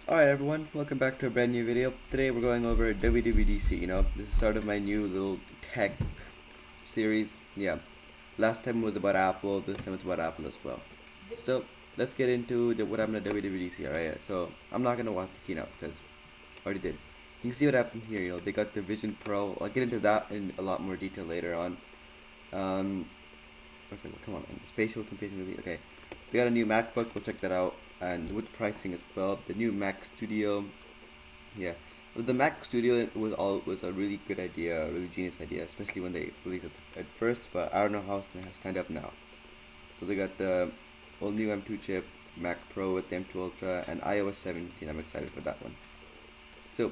Alright everyone, welcome back to a brand new video. Today we're going over Wwdc, this is sort of my new little tech series. Yeah, last time was about Apple, this time it's about Apple as well. So, let's get into what happened at WWDC, alright? So, I'm not going to watch the keynote because I already did. You can see what happened here, they got the Vision Pro. I'll get into that in a lot more detail later on. Okay, well, come on, man. Spatial computing really, okay. They got a new MacBook, we'll check that out. And with pricing as well, the new Mac Studio, yeah. With the Mac Studio was a really good idea, a really genius idea, especially when they released it at first. But I don't know how it's gonna stand up now. So they got the all new M2 chip, Mac Pro with the M2 Ultra, and iOS 17. I'm excited for that one. So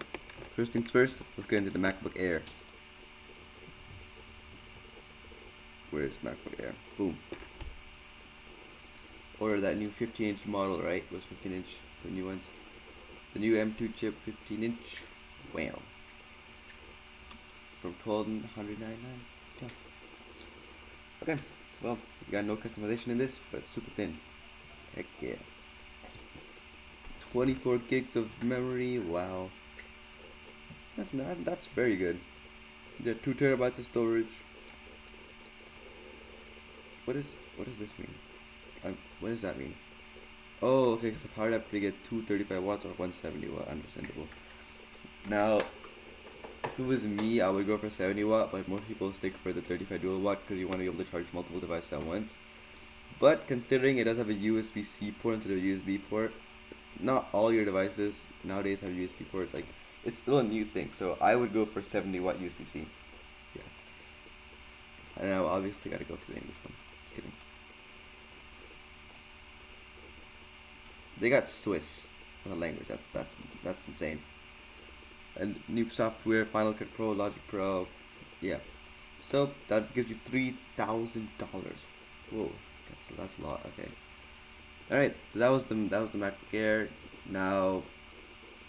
first things first, let's get into the MacBook Air. Where is MacBook Air? Boom. Order that new 15-inch model, right? It was 15-inch, the new ones. The new M2 chip, 15-inch. Wow. From $1,299. Yeah. Okay. Well, you got no customization in this, but it's super thin. Heck yeah. 24 gigs of memory. Wow. That's very good. There are 2 terabytes of storage. What does this mean? What does that mean? Oh, okay, so power adapter to get 235 watts or 170 watt, understandable. Now, if it was me, I would go for 70 watt, but most people stick for the 35 dual watt because you want to be able to charge multiple devices at once. But considering it does have a USB-C port instead of a USB port, not all your devices nowadays have USB ports. Like, it's still a new thing, so I would go for 70 watt USB-C. Yeah. And now obviously gotta go for the English one. Just kidding. They got Swiss as a language. That's insane. And new software, Final Cut Pro, Logic Pro, yeah. So that gives you $3,000. Whoa, that's a lot. Okay. All right. So that was the MacBook Air. Now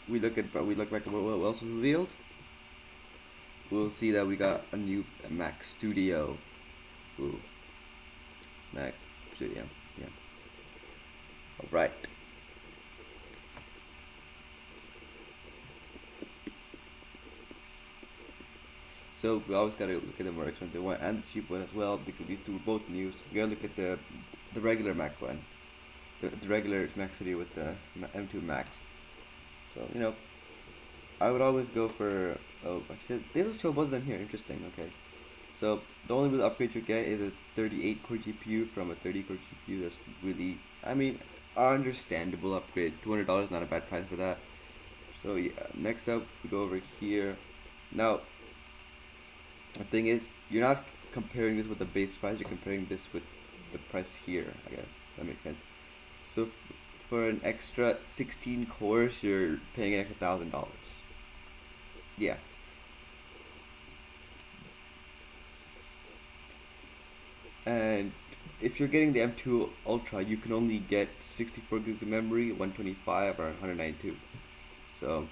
we look back at what else was revealed. We'll see that we got a new Mac Studio. Ooh. Mac Studio. Yeah. All right. So we always gotta look at the more expensive one and the cheap one as well because these two were both new. So we gotta look at the regular Mac one, the regular Mac Studio with the M2 Max. So I would always go for. Oh, actually, they don't show both of them here. Interesting. Okay. So the only real upgrade you get is a 38 core GPU from a 30 core GPU. That's really, I mean, understandable upgrade. $200, not a bad price for that. So yeah. Next up, we go over here. Now the thing is, you're not comparing this with the base price, you're comparing this with the price here, I guess. That makes sense. So for an extra 16 cores, you're paying an extra $1,000. Yeah. And if you're getting the M2 Ultra, you can only get 64 gigs of memory, 125 or 192. So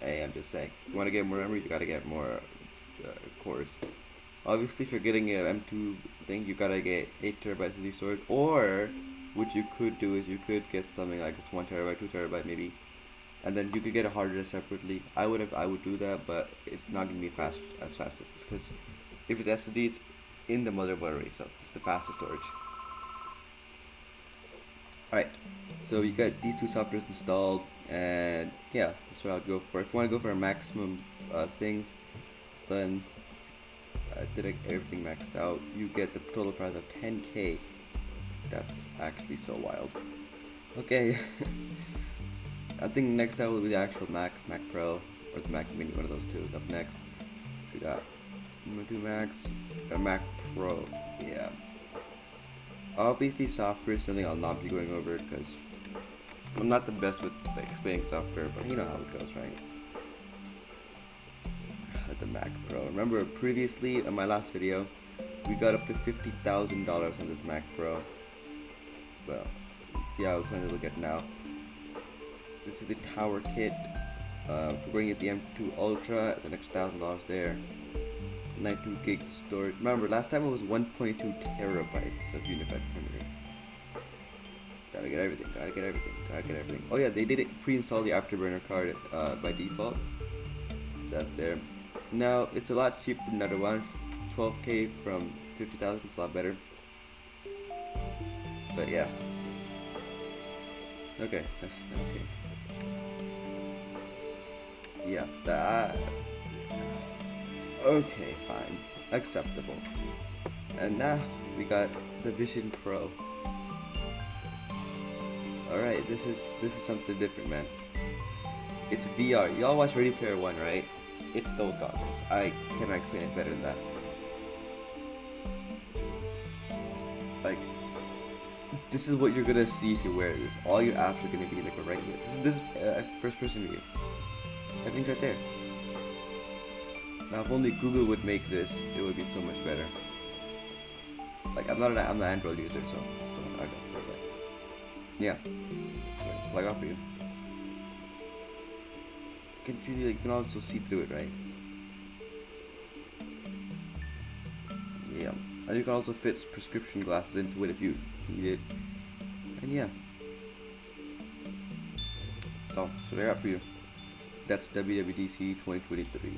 hey, I'm just saying, if you want to get more memory, you gotta get more cores. Obviously, if you're getting an M2 thing, you gotta get 8 terabytes of the storage. Or what you could do is you could get something like this 1 terabyte, 2 terabyte maybe, and then you could get a hard disk separately. I would do that, but it's not gonna be as fast as this because if it's SSD, it's in the motherboard already, so it's the fastest storage. Alright, so you got these two softwares installed, and yeah, that's what I'll go for. If you want to go for a maximum things, then I did everything maxed out. You get the total price of 10K. That's actually so wild. Okay, I think next time will be the actual Mac Pro, or the Mac Mini, one of those two is up next. We got M2 Max, a Mac Pro, yeah. Obviously software is something I'll not be going over because I'm not the best with explaining software, but you know how it goes, right? The Mac Pro. Remember previously in my last video, we got up to $50,000 on this Mac Pro. Well, see how it's going to look at now. This is the tower kit. For going at the M2 Ultra, it's an extra $1,000 there. 92 gigs storage. Remember, last time it was 1.2 terabytes of unified memory. Gotta get everything, gotta get everything, gotta get everything. Oh yeah, they did it pre-install the Afterburner card by default. That's there. Now, it's a lot cheaper than another one. 12k from 50,000, it's a lot better. But yeah. Okay, that's okay. Yeah, that. Okay, fine. Acceptable. And now, we got the Vision Pro. Alright, this is something different, man. It's VR. Y'all watch Ready Player One, right? It's those goggles. I cannot explain it better than that. Like, this is what you're gonna see if you wear this. All your apps are gonna be like right here. This is first person view. Everything's right there. Now, if only Google would make this, it would be so much better. Like, I'm not an Android user, so I got this. Okay. Yeah. It's like off for you. You can also see through it, right? Yeah. And you can also fit prescription glasses into it if you need it. And yeah. So, that's what I got for you. That's WWDC 2023.